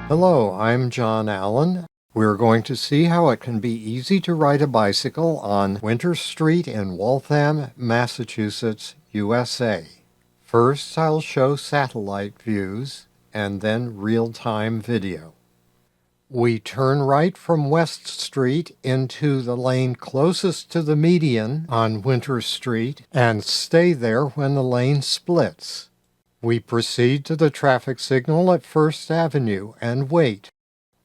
Hello, I'm John Allen. We're going to see how it can be easy to ride a bicycle on Winter Street in Waltham, Massachusetts, USA. First, I'll show satellite views and then real-time video. We turn right from West Street into the lane closest to the median on Winter Street and stay there when the lane splits. We proceed to the traffic signal at First Avenue and wait.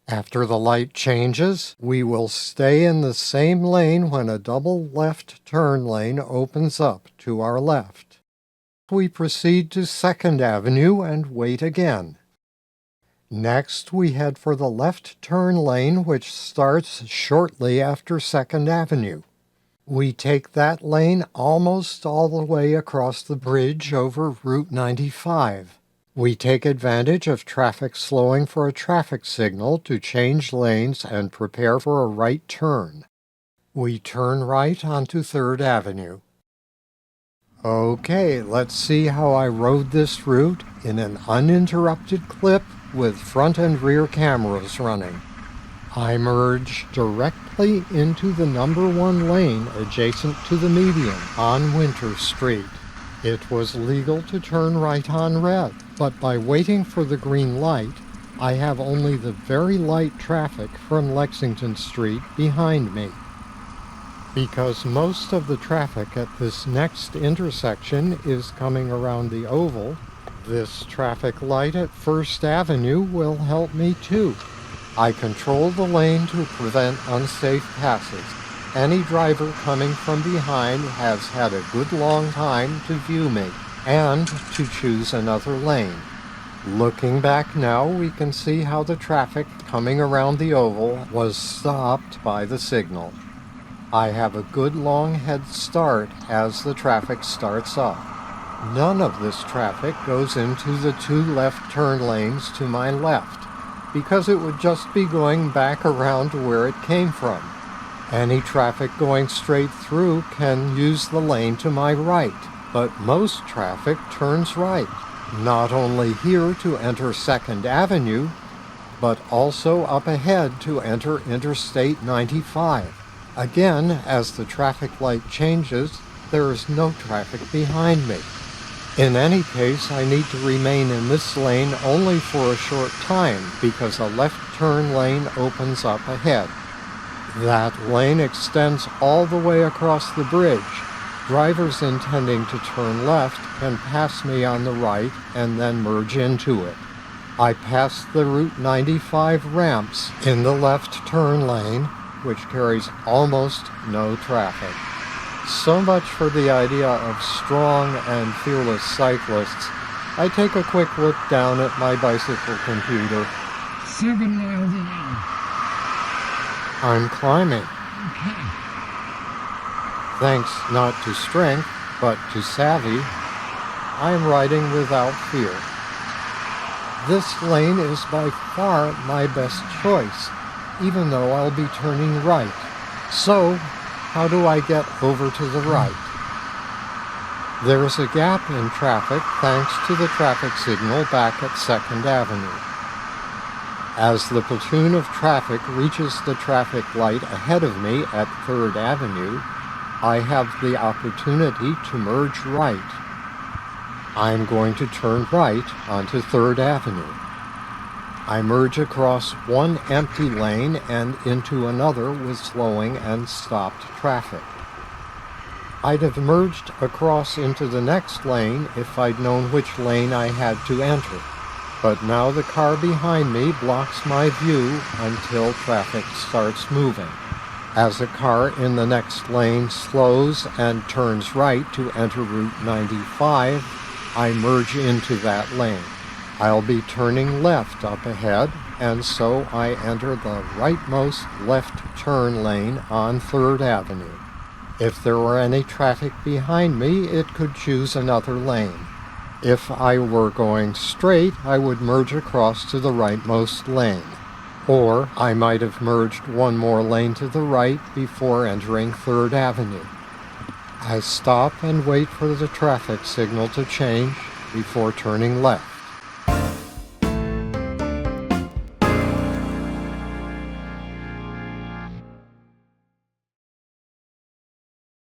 After the light changes, we will stay in the same lane when a double left turn lane opens up to our left. We proceed to Second Avenue and wait again. Next, we head for the left turn lane, which starts shortly after Second Avenue. We take that lane almost all the way across the bridge over Route 95. We take advantage of traffic slowing for a traffic signal to change lanes and prepare for a right turn. We turn right onto 3rd Avenue. Okay, let's see how I rode this route in an uninterrupted clip with front and rear cameras running. I merge directly into the number 1 lane adjacent to the median on Winter Street. It was legal to turn right on red, but by waiting for the green light, I have only the very light traffic from Lexington Street behind me. Because most of the traffic at this next intersection is coming around the oval, this traffic light at First Avenue will help me too. I control the lane to prevent unsafe passes. Any driver coming from behind has had a good long time to view me and to choose another lane. Looking back now, we can see how the traffic coming around the oval was stopped by the signal. I have a good long head start as the traffic starts up. None of this traffic goes into the 2 left turn lanes to my left, because it would just be going back around to where it came from. Any traffic going straight through can use the lane to my right, but most traffic turns right, not only here to enter 2nd Avenue, but also up ahead to enter Interstate 95. Again, as the traffic light changes, there is no traffic behind me. In any case, I need to remain in this lane only for a short time because a left turn lane opens up ahead. That lane extends all the way across the bridge. Drivers intending to turn left can pass me on the right and then merge into it. I pass the Route 95 ramps in the left turn lane, which carries almost no traffic. So much for the idea of strong and fearless cyclists. I take a quick look down at my bicycle computer. 7 miles an hour. I'm climbing. Okay. Thanks not to strength, but to savvy, I'm riding without fear. This lane is by far my best choice, even though I'll be turning right. So, how do I get over to the right? There's a gap in traffic thanks to the traffic signal back at 2nd Avenue. As the platoon of traffic reaches the traffic light ahead of me at 3rd Avenue, I have the opportunity to merge right. I'm going to turn right onto 3rd Avenue. I merge across one empty lane and into another with slowing and stopped traffic. I'd have merged across into the next lane if I'd known which lane I had to enter, but now the car behind me blocks my view until traffic starts moving. As a car in the next lane slows and turns right to enter Route 95, I merge into that lane. I'll be turning left up ahead, and so I enter the rightmost left turn lane on 3rd Avenue. If there were any traffic behind me, it could choose another lane. If I were going straight, I would merge across to the rightmost lane. Or I might have merged one more lane to the right before entering 3rd Avenue. I stop and wait for the traffic signal to change before turning left.